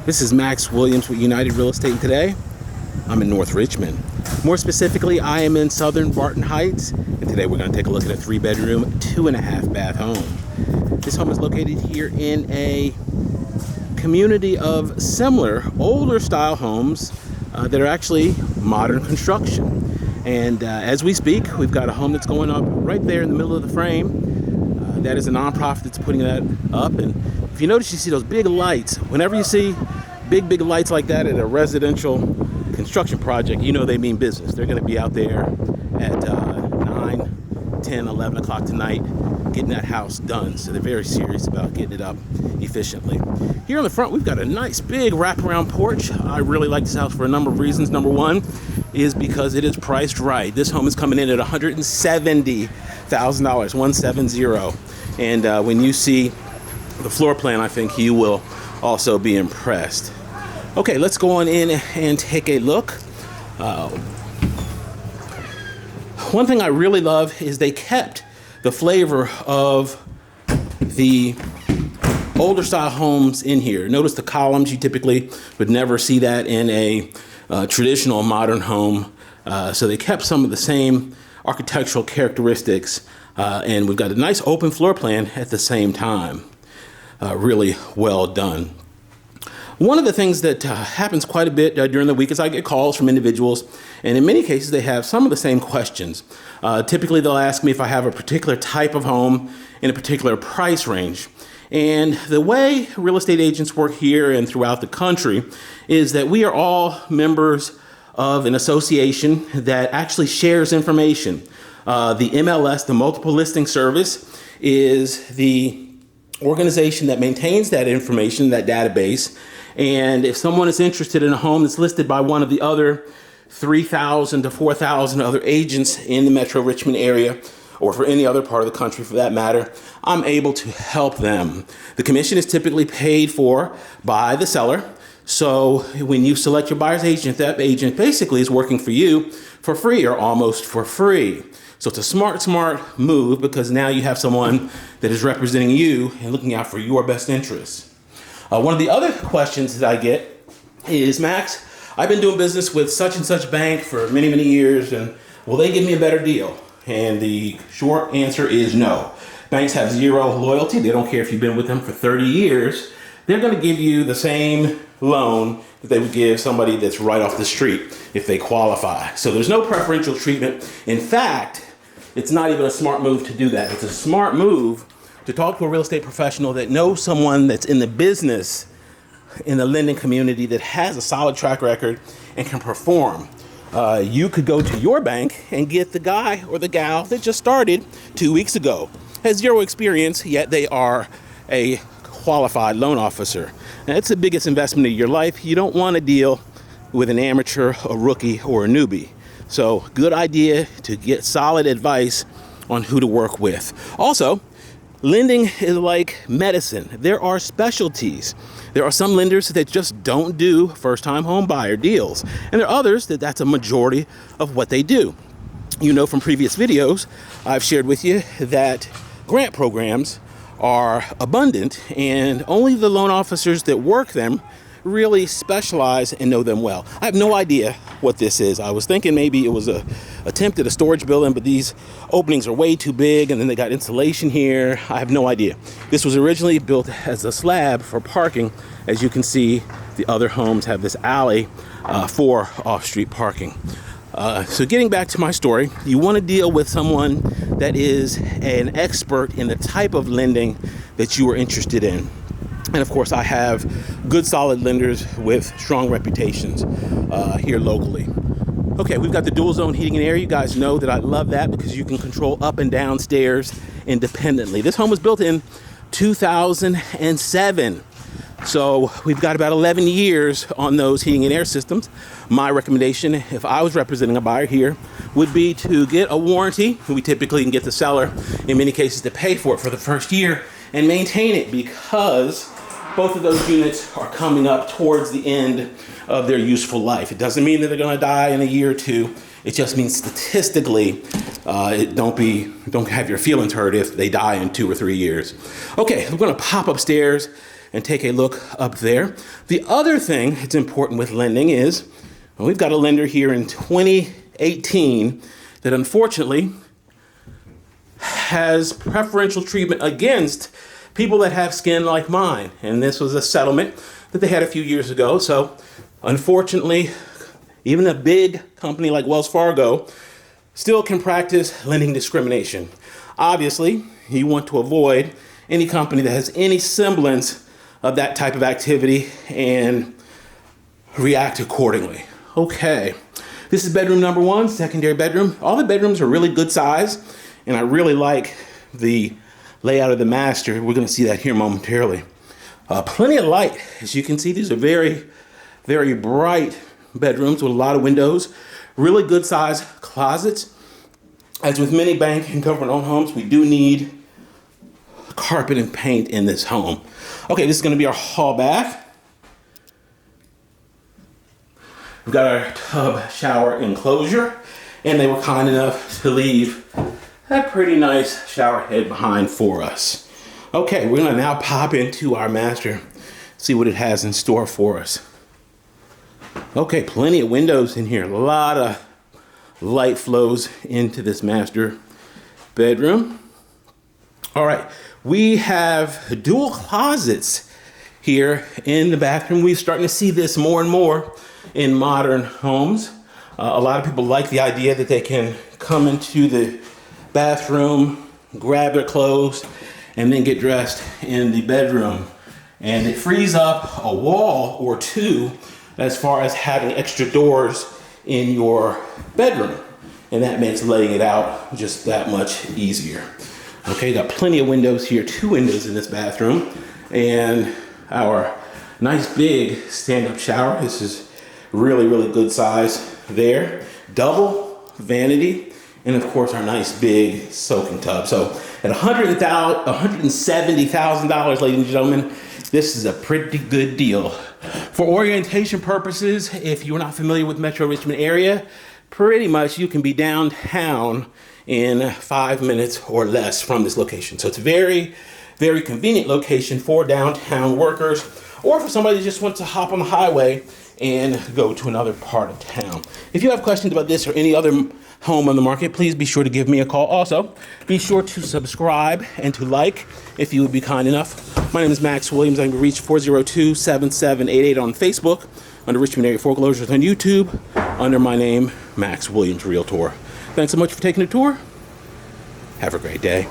This is Max Williams with United Real Estate. Today, I'm in North Richmond. More specifically, I am in Southern Barton Heights, and today we're going to take a look at a 3-bedroom, 2.5-bath home. This home is located here in a community of similar, older style homes that are actually modern construction. And as we speak, we've got a home that's going up right there in the middle of the frame. That is a nonprofit that's putting that up. And if you notice, you see those big lights. Whenever you see big lights like that at a residential construction project, you know they mean business. They're going to be out there at 9, 10, 11 o'clock tonight getting that house done. So they're very serious about getting it up efficiently. Here on the front, we've got a nice big wraparound porch. I really like this house for a number of reasons. Number one is because it is priced right. This home is coming in at $170,000, 170. And when you see the floor plan, I think you will also be impressed. Okay, let's go on in and take a look. One thing I really love is they kept the flavor of the older style homes in here. Notice the columns. You typically would never see that in a traditional modern home. So they kept some of the same architectural characteristics, and we've got a nice open floor plan at the same time. Really well done. One of the things that happens quite a bit during the week is I get calls from individuals, and in many cases they have some of the same questions. Typically they'll ask me if I have a particular type of home in a particular price range. And the way real estate agents work here and throughout the country is that we are all members of an association that actually shares information. The MLS, the Multiple Listing Service, is the organization that maintains that information, that database. And if someone is interested in a home that's listed by one of the other 3,000 to 4,000 other agents in the Metro Richmond area, or for any other part of the country for that matter, I'm able to help them. The commission is typically paid for by the seller. So when you select your buyer's agent, that agent basically is working for you for free or almost for free. So it's a smart move because now you have someone that is representing you and looking out for your best interests. One of the other questions that I get is, Max, I've been doing business with such and such bank for many years, and will they give me a better deal? And the short answer is no. Banks have zero loyalty. They don't care if you've been with them for 30 years. They're going to give you the same loan that they would give somebody that's right off the street if they qualify. So there's no preferential treatment. In fact, it's not even a smart move to do that. It's a smart move to talk to a real estate professional that knows someone that's in the business, in the lending community, that has a solid track record and can perform. You could go to your bank and get the guy or the gal that just started 2 weeks ago, has zero experience, yet they are a qualified loan officer. And it's the biggest investment of your life. You don't want to deal with an amateur, a rookie, or a newbie. So good idea to get solid advice on who to work with. Also, lending is like medicine. There are specialties. There are some lenders that just don't do first-time home buyer deals. And there are others that's a majority of what they do. You know from previous videos, I've shared with you that grant programs are abundant, and only the loan officers that work them really specialize and know them well. I have no idea what this is. I was thinking maybe it was a attempt at a storage building, but these openings are way too big, and then they got insulation here. I have no idea. This was originally built as a slab for parking. As you can see, the other homes have this alley for off-street parking. So getting back to my story, you want to deal with someone that is an expert in the type of lending that you are interested in. And of course, I have good, solid lenders with strong reputations here locally. Okay, we've got the dual zone heating and air. You guys know that I love that because you can control up and down stairs independently. This home was built in 2007. So we've got about 11 years on those heating and air systems. My recommendation, if I was representing a buyer here, would be to get a warranty. We typically can get the seller, in many cases, to pay for it for the first year and maintain it, because both of those units are coming up towards the end of their useful life. It doesn't mean that they're going to die in a year or two. It just means statistically, don't have your feelings hurt if they die in 2 or 3 years. Okay, we're going to pop upstairs. and take a look up there. The other thing that's important with lending is we've got a lender here in 2018 that unfortunately has preferential treatment against people that have skin like mine. And this was a settlement that they had a few years ago. So unfortunately, even a big company like Wells Fargo still can practice lending discrimination. Obviously, you want to avoid any company that has any semblance of that type of activity and react accordingly. Okay, this is bedroom number 1, secondary bedroom. All the bedrooms are really good size, and I really like the layout of the master. We're gonna see that here momentarily. Plenty of light. As you can see, these are very, very bright bedrooms with a lot of windows, really good size closets. As with many bank and government-owned homes, we do need carpet and paint in this home. Okay, this is gonna be our hall bath. We've got our tub shower enclosure, and they were kind enough to leave that pretty nice shower head behind for us. Okay, we're gonna now pop into our master, see what it has in store for us. Okay, plenty of windows in here. A lot of light flows into this master bedroom. All right, we have dual closets here in the bathroom. We're starting to see this more and more in modern homes. A lot of people like the idea that they can come into the bathroom, grab their clothes, and then get dressed in the bedroom. And it frees up a wall or two as far as having extra doors in your bedroom. And that makes letting it out just that much easier. Okay, got plenty of windows here, 2 windows in this bathroom. And our nice big stand-up shower. This is really, really good size there. Double vanity, and of course our nice big soaking tub. So at $170,000, ladies and gentlemen, this is a pretty good deal. For orientation purposes, if you're not familiar with Metro Richmond area, pretty much you can be downtown in 5 minutes or less from this location. So it's a very, very convenient location for downtown workers, or for somebody that just wants to hop on the highway and go to another part of town. If you have questions about this or any other home on the market, please be sure to give me a call. Also, be sure to subscribe and to like if you would be kind enough. My name is Max Williams. I can be reached 402-7788 on Facebook, under Richmond Area Foreclosures on YouTube, under my name, Max Williams Realtor. Thanks so much for taking a tour. Have a great day.